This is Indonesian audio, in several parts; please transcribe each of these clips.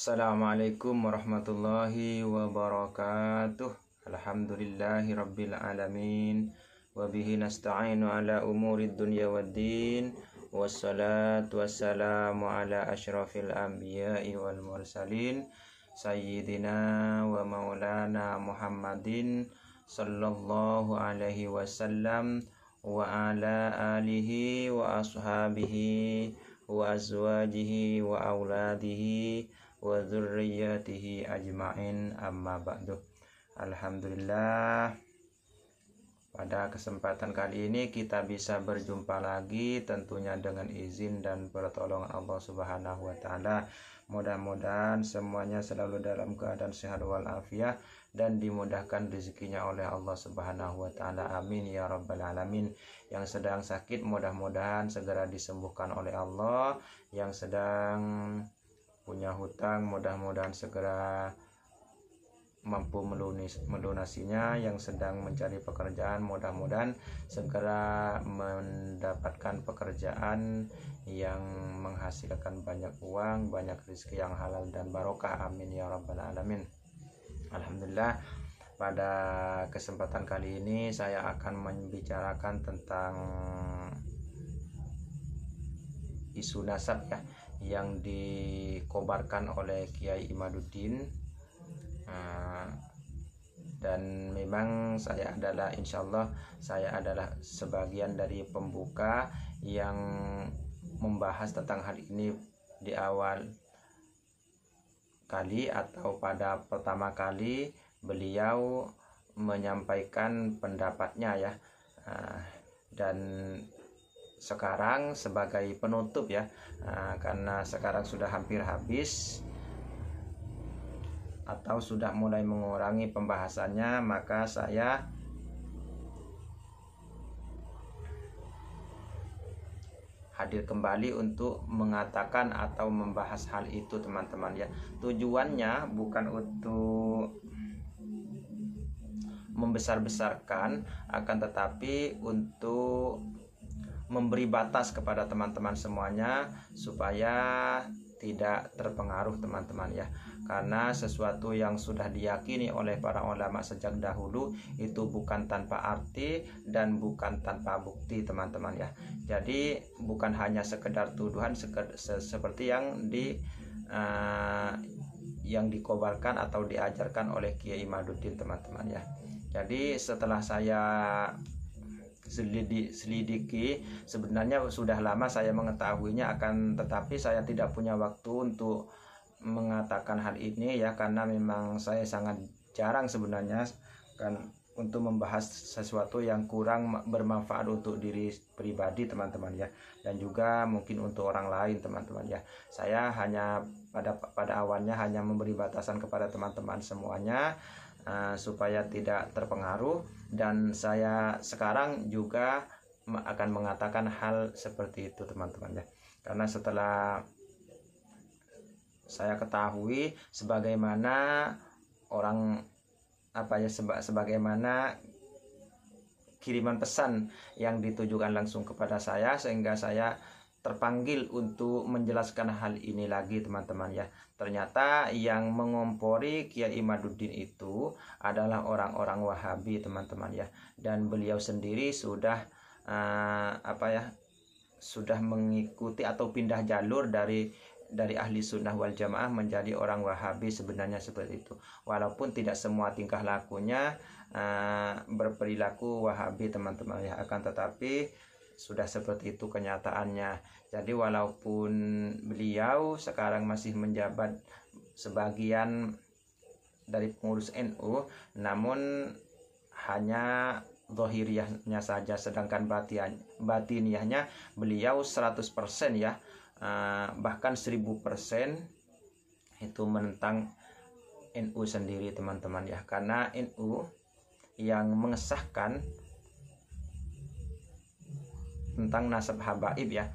Assalamualaikum warahmatullahi wabarakatuh. Alhamdulillahi rabbil alamin. Wabihi nasta'inu ala umurid dunya waddin. Wassalatu wassalamu ala ashrafil anbiya'i wal mursalin. Sayyidina wa maulana Muhammadin sallallahu alaihi wasallam wa ala alihi wa ashabihi wa azwajihi wa auladihi wa dzurriyyatihi ajma'in, amma ba'du. Alhamdulillah, pada kesempatan kali ini kita bisa berjumpa lagi tentunya dengan izin dan pertolongan Allah Subhanahu wa taala. Mudah-mudahan semuanya selalu dalam keadaan sehat walafiat dan dimudahkan rezekinya oleh Allah Subhanahu wa taala. Amin ya rabbal alamin. Yang sedang sakit mudah-mudahan segera disembuhkan oleh Allah. Yang sedang punya hutang mudah-mudahan segera mampu melunasinya. Yang sedang mencari pekerjaan mudah-mudahan segera mendapatkan pekerjaan yang menghasilkan banyak uang, banyak rezeki yang halal dan barokah. Amin ya rabbal alamin. Alhamdulillah, pada kesempatan kali ini saya akan membicarakan tentang isu nasab ya, yang dikobarkan oleh Kiai Imaduddin. Dan memang saya adalah, insyaallah saya adalah sebagian dari pembuka yang membahas tentang hal ini di awal kali atau pada pertama kali beliau menyampaikan pendapatnya ya. Dan sekarang sebagai penutup ya, karena sekarang sudah hampir habis atau sudah mulai mengurangi pembahasannya, maka saya hadir kembali untuk mengatakan atau membahas hal itu teman-teman ya. Tujuannya bukan untuk membesar-besarkan, akan tetapi untuk memberi batas kepada teman-teman semuanya supaya tidak terpengaruh teman-teman ya. Karena sesuatu yang sudah diyakini oleh para ulama sejak dahulu itu bukan tanpa arti dan bukan tanpa bukti teman-teman ya. Jadi bukan hanya sekedar tuduhan seperti yang dikobarkan atau diajarkan oleh Kiai Imaduddin teman-teman ya. Jadi setelah saya selidiki, sebenarnya sudah lama saya mengetahuinya, akan tetapi saya tidak punya waktu untuk mengatakan hal ini ya, karena memang saya sangat jarang sebenarnya kan untuk membahas sesuatu yang kurang bermanfaat untuk diri pribadi teman-teman ya, dan juga mungkin untuk orang lain teman-teman ya. Saya hanya pada awalnya hanya memberi batasan kepada teman-teman semuanya supaya tidak terpengaruh, dan saya sekarang juga akan mengatakan hal seperti itu teman-teman ya. Karena setelah saya ketahui sebagaimana sebagaimana kiriman pesan yang ditujukan langsung kepada saya, sehingga saya terpanggil untuk menjelaskan hal ini lagi teman-teman ya. Ternyata yang mengompori Kiai Imaduddin itu adalah orang-orang Wahabi teman-teman ya, dan beliau sendiri sudah sudah mengikuti atau pindah jalur dari ahli sunnah wal jamaah menjadi orang Wahabi sebenarnya seperti itu. Walaupun tidak semua tingkah lakunya berperilaku Wahabi teman-teman ya, akan tetapi sudah seperti itu kenyataannya. Jadi walaupun beliau sekarang masih menjabat sebagian dari pengurus NU, namun hanya zahiriyahnya saja, sedangkan batiniyahnya beliau 100% ya, bahkan 1000% itu menentang NU sendiri teman-teman ya. Karena NU yang mengesahkan tentang nasab habaib ya,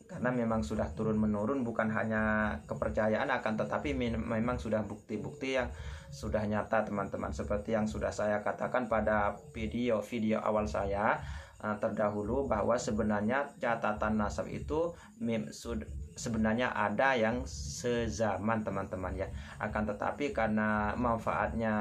karena memang sudah turun menurun, bukan hanya kepercayaan, akan tetapi memang sudah bukti-bukti yang sudah nyata teman-teman, seperti yang sudah saya katakan pada video awal saya terdahulu, bahwa sebenarnya catatan nasab itu sebenarnya ada yang sezaman teman-teman ya, akan tetapi karena manfaatnya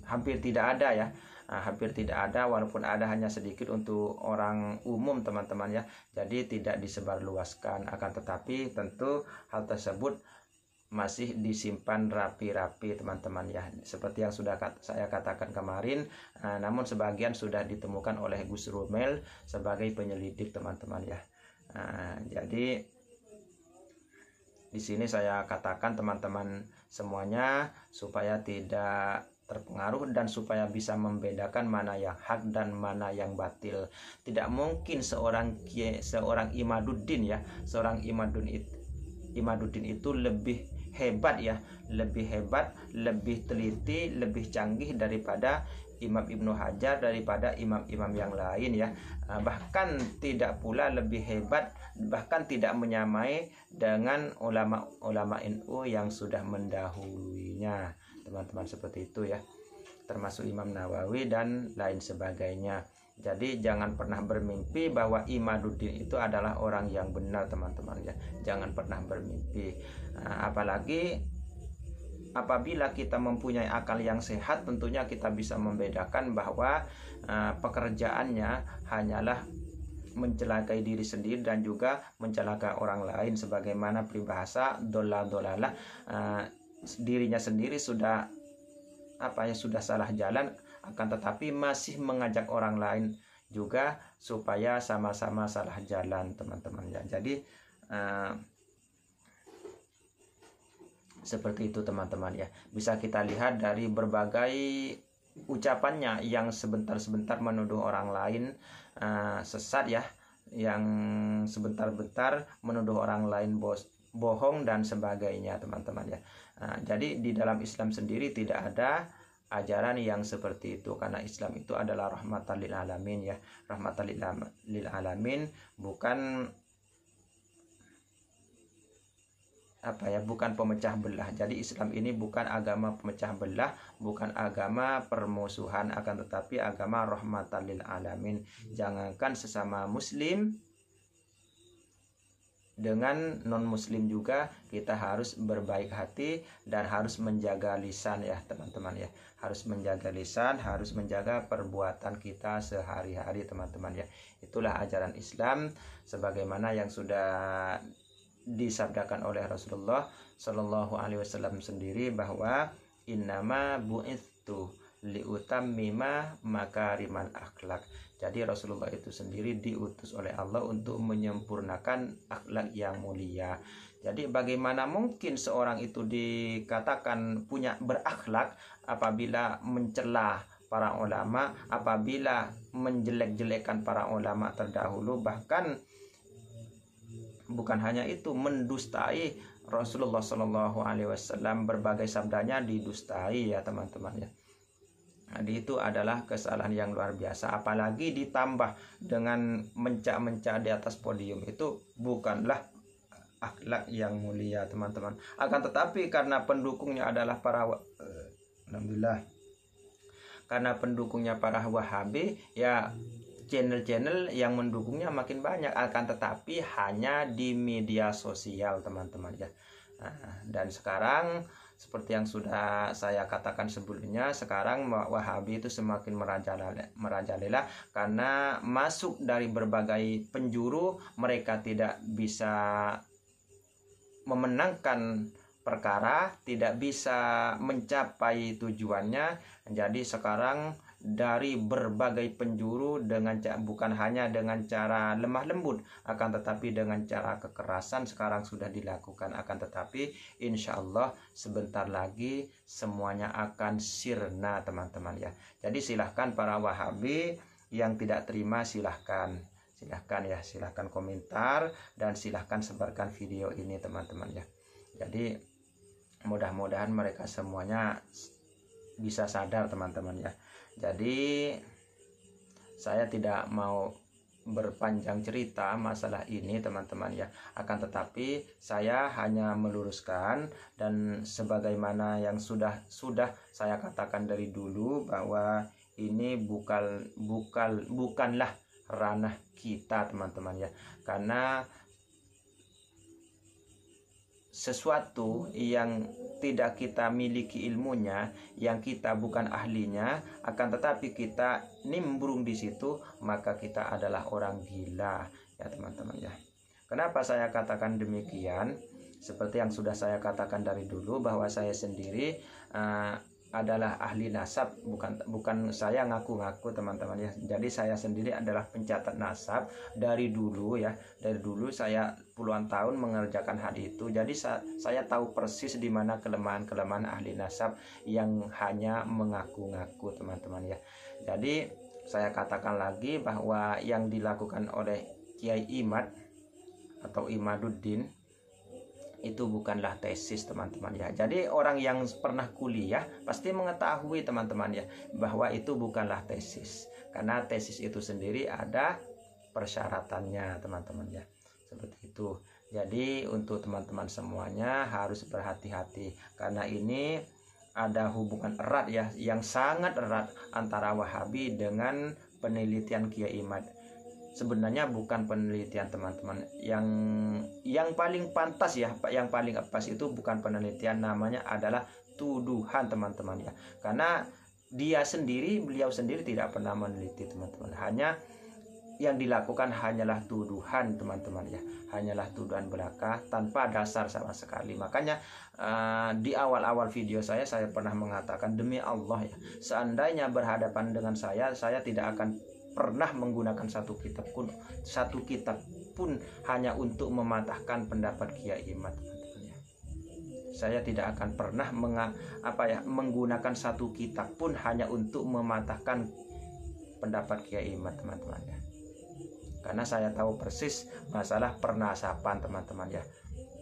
hampir tidak ada ya, hampir tidak ada, walaupun ada hanya sedikit untuk orang umum teman-teman ya, jadi tidak disebarluaskan. Akan tetapi tentu hal tersebut masih disimpan rapi-rapi teman-teman ya, seperti yang sudah saya katakan kemarin. Namun sebagian sudah ditemukan oleh Gus Rumel sebagai penyelidik teman-teman ya. Jadi di sini saya katakan teman-teman semuanya supaya tidak terpengaruh dan supaya bisa membedakan mana yang hak dan mana yang batil. Tidak mungkin seorang Imaduddin ya, seorang Imaduddin itu lebih hebat ya, lebih hebat, lebih teliti, lebih canggih daripada Imam Ibnu Hajar, daripada imam-imam yang lain ya. Bahkan tidak pula lebih hebat, bahkan tidak menyamai dengan ulama-ulama NU yang sudah mendahulunya teman-teman, seperti itu ya, termasuk Imam Nawawi dan lain sebagainya. Jadi jangan pernah bermimpi bahwa Imaduddin itu adalah orang yang benar teman-teman ya, jangan pernah bermimpi. Apalagi apabila kita mempunyai akal yang sehat, tentunya kita bisa membedakan bahwa pekerjaannya hanyalah mencelakai diri sendiri dan juga mencelakai orang lain, sebagaimana peribahasa dolala, dirinya sendiri sudah sudah salah jalan, akan tetapi masih mengajak orang lain juga supaya sama-sama salah jalan teman-teman ya. Jadi seperti itu teman-teman ya, bisa kita lihat dari berbagai ucapannya yang sebentar-sebentar menuduh orang lain sesat ya, yang sebentar-bentar menuduh orang lain bohong dan sebagainya teman-teman ya. Jadi di dalam Islam sendiri tidak ada ajaran yang seperti itu, karena Islam itu adalah rahmatan lil alamin ya, rahmatan lil alamin, bukan bukan pemecah belah. Jadi Islam ini bukan agama pemecah belah, bukan agama permusuhan, akan tetapi agama rahmatan lil alamin. Jangankan sesama muslim, dengan non muslim juga kita harus berbaik hati dan harus menjaga lisan ya teman-teman ya, harus menjaga lisan, harus menjaga perbuatan kita sehari-hari teman-teman ya. Itulah ajaran Islam sebagaimana yang sudah disabdakan oleh Rasulullah Shallallahu Alaihi Wasallam sendiri, bahwa innama bu'ithu liutammima makarimal akhlak. Jadi Rasulullah itu sendiri diutus oleh Allah untuk menyempurnakan akhlak yang mulia. Jadi bagaimana mungkin seorang itu dikatakan punya berakhlak apabila mencela para ulama, apabila menjelek-jelekan para ulama terdahulu, bahkan bukan hanya itu, mendustai Rasulullah Shallallahu Alaihi Wasallam, berbagai sabdanya didustai ya teman-teman ya. Jadi itu adalah kesalahan yang luar biasa, apalagi ditambah dengan mencak-mencak di atas podium, itu bukanlah akhlak yang mulia teman-teman. Akan tetapi karena pendukungnya adalah alhamdulillah, karena pendukungnya para Wahabi ya, channel-channel yang mendukungnya makin banyak, akan tetapi hanya di media sosial teman-teman ya. Dan sekarang seperti yang sudah saya katakan sebelumnya, sekarang Wahabi itu semakin merajalela karena masuk dari berbagai penjuru, mereka tidak bisa memenangkan perkara, tidak bisa mencapai tujuannya. Jadi sekarang dari berbagai penjuru, dengan bukan hanya dengan cara lemah lembut, akan tetapi dengan cara kekerasan sekarang sudah dilakukan. Akan tetapi insya Allah sebentar lagi semuanya akan sirna teman-teman ya. Jadi silahkan para Wahabi yang tidak terima, silahkan ya, silahkan komentar dan silahkan sebarkan video ini teman-teman ya. Jadi mudah-mudahan mereka semuanya bisa sadar teman-teman ya. Jadi saya tidak mau berpanjang cerita masalah ini teman-teman ya, akan tetapi saya hanya meluruskan, dan sebagaimana yang sudah saya katakan dari dulu, bahwa ini bukanlah ranah kita teman-teman ya. Karena sesuatu yang tidak kita miliki ilmunya, yang kita bukan ahlinya, akan tetapi kita nimbrung di situ, maka kita adalah orang gila ya teman-teman ya. Kenapa saya katakan demikian? Seperti yang sudah saya katakan dari dulu, bahwa saya sendiri adalah ahli nasab, bukan saya ngaku-ngaku teman-teman ya. Jadi saya sendiri adalah pencatat nasab dari dulu ya. Dari dulu saya puluhan tahun mengerjakan hal itu. Jadi saya tahu persis di mana kelemahan-kelemahan ahli nasab yang hanya mengaku-ngaku teman-teman ya. Jadi saya katakan lagi bahwa yang dilakukan oleh Kiai Imad atau Imaduddin itu bukanlah tesis teman-teman ya. Jadi orang yang pernah kuliah pasti mengetahui teman-teman ya, bahwa itu bukanlah tesis, karena tesis itu sendiri ada persyaratannya teman-teman ya, seperti itu. Jadi untuk teman-teman semuanya harus berhati-hati, karena ini ada hubungan erat ya, yang sangat erat antara Wahabi dengan penelitian Kiai Imad. Sebenarnya bukan penelitian teman-teman, yang paling pantas ya, yang paling pas itu bukan penelitian, namanya adalah tuduhan teman-teman ya. Karena beliau sendiri tidak pernah meneliti teman-teman, hanya yang dilakukan hanyalah tuduhan teman-teman ya, hanyalah tuduhan belaka tanpa dasar sama sekali. Makanya di awal-awal video saya pernah mengatakan, demi Allah ya, seandainya berhadapan dengan saya tidak akan pernah menggunakan satu kitab pun hanya untuk mematahkan pendapat Kiai Imad teman-teman ya. Saya tidak akan pernah menggunakan satu kitab pun hanya untuk mematahkan pendapat Kiai Imad teman-teman ya. Karena saya tahu persis masalah pernasaban teman-teman ya.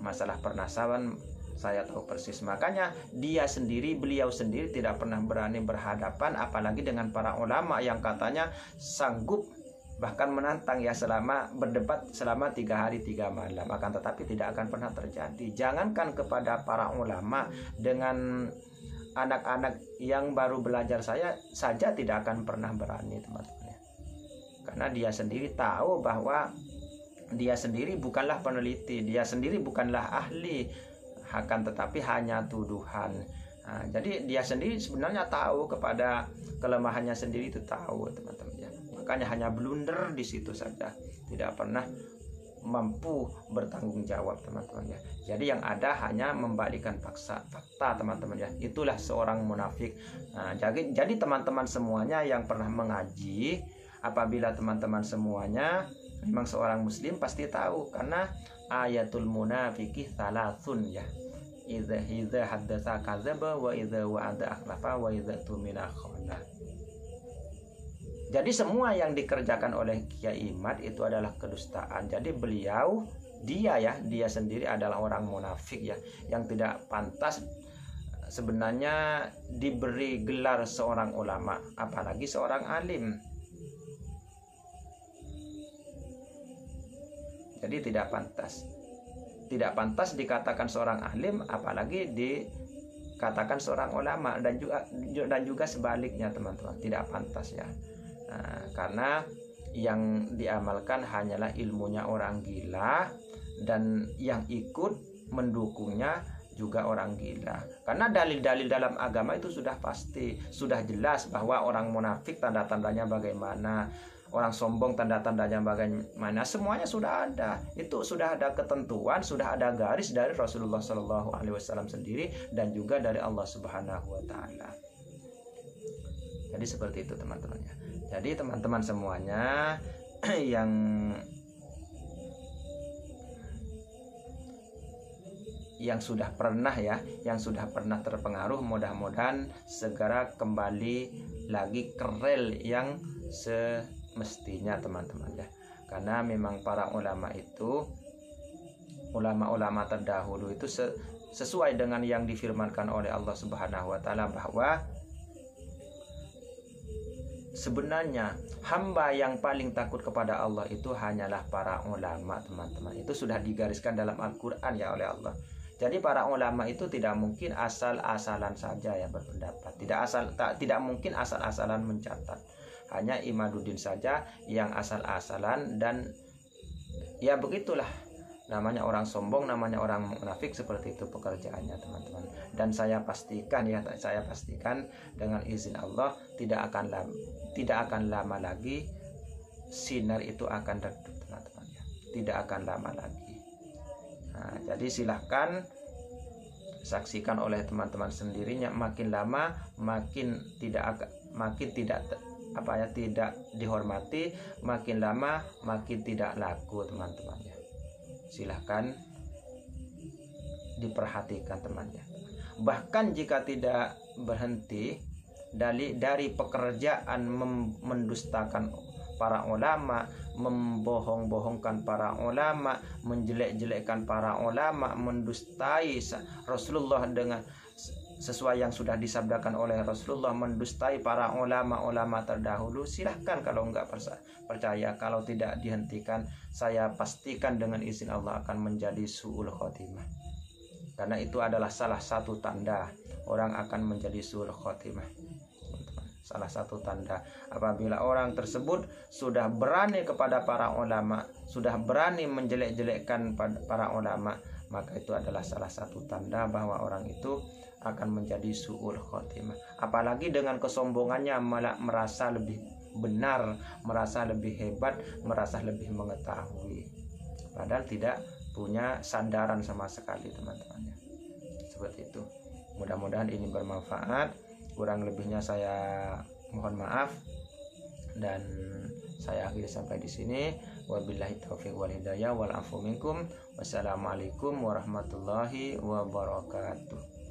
Masalah pernasaban saya tahu persis. Makanya beliau sendiri tidak pernah berani berhadapan, apalagi dengan para ulama yang katanya sanggup bahkan menantang ya, selama berdebat selama 3 hari 3 malam. Akan tetapi tidak akan pernah terjadi. Jangankan kepada para ulama, dengan anak-anak yang baru belajar saya saja tidak akan pernah berani teman-teman ya. Karena dia sendiri tahu bahwa dia sendiri bukanlah peneliti, dia sendiri bukanlah ahli, akan tetapi hanya tuduhan. Nah, jadi dia sendiri sebenarnya tahu kepada kelemahannya sendiri, itu tahu teman-teman ya. Makanya hanya blunder di situ saja, tidak pernah mampu bertanggung jawab teman-teman ya. Jadi yang ada hanya membalikkan fakta teman-teman ya. Itulah seorang munafik. Nah, jadi teman-teman semuanya yang pernah mengaji, apabila teman-teman semuanya memang seorang muslim pasti tahu, karena ayatul munafiqi thalathun ya. Idza haddatsa kadzaba wa idza wa'ada akhlafa wa idza tumina khana. Jadi semua yang dikerjakan oleh Kiai Imad itu adalah kedustaan. Jadi dia sendiri adalah orang munafik ya, yang tidak pantas sebenarnya diberi gelar seorang ulama, apalagi seorang alim. Jadi tidak pantas dikatakan seorang alim, apalagi dikatakan seorang ulama, dan juga sebaliknya teman-teman, tidak pantas ya. Nah, karena yang diamalkan hanyalah ilmunya orang gila, dan yang ikut mendukungnya juga orang gila. Karena dalil-dalil dalam agama itu sudah pasti, sudah jelas bahwa orang munafik tanda-tandanya bagaimana, orang sombong tanda-tandanya bagaimana, semuanya sudah ada. Itu sudah ada ketentuan, sudah ada garis dari Rasulullah SAW sendiri, dan juga dari Allah Subhanahu wa Ta'ala. Jadi seperti itu teman-teman ya. Jadi teman-teman semuanya yang sudah pernah terpengaruh, mudah-mudahan segera kembali lagi ke rel yang semestinya teman-teman ya. Karena memang para ulama terdahulu itu sesuai dengan yang difirmankan oleh Allah Subhanahu wa Ta'ala, bahwa sebenarnya hamba yang paling takut kepada Allah itu hanyalah para ulama teman-teman. Itu sudah digariskan dalam Al-Quran ya oleh Allah. Jadi para ulama itu tidak mungkin asal-asalan saja ya berpendapat, tidak mungkin asal-asalan mencatat. hanya Imaduddin saja yang asal-asalan, dan ya begitulah namanya orang sombong, namanya orang munafik, seperti itu pekerjaannya teman-teman. Dan saya pastikan dengan izin Allah tidak akan lama lagi sinar itu akan redup teman-teman ya. Tidak akan lama lagi. Nah, jadi silahkan saksikan oleh teman-teman sendirinya, makin lama makin tidak dihormati, makin lama makin tidak laku teman-teman ya. Silahkan diperhatikan temannya. Bahkan jika tidak berhenti dari pekerjaan mendustakan para ulama, membohong-bohongkan para ulama, menjelek-jelekkan para ulama, mendustai Rasulullah dengan sesuai yang sudah disabdakan oleh Rasulullah, mendustai para ulama-ulama terdahulu, silahkan kalau enggak percaya. Kalau tidak dihentikan, saya pastikan dengan izin Allah akan menjadi su'ul khotimah. Karena itu adalah salah satu tanda orang akan menjadi su'ul khotimah. Salah satu tanda apabila orang tersebut sudah berani kepada para ulama, sudah berani menjelek-jelekkan para ulama, maka itu adalah salah satu tanda bahwa orang itu akan menjadi su'ul khotimah. Apalagi dengan kesombongannya malah merasa lebih benar, merasa lebih hebat, merasa lebih mengetahui, padahal tidak punya sandaran sama sekali teman-teman. Seperti itu. Mudah-mudahan ini bermanfaat. Kurang lebihnya saya mohon maaf, dan saya akhiri sampai di sini. Wabillahi taufiq wal hidayah wal afu minkum. Wassalamualaikum warahmatullahi wabarakatuh.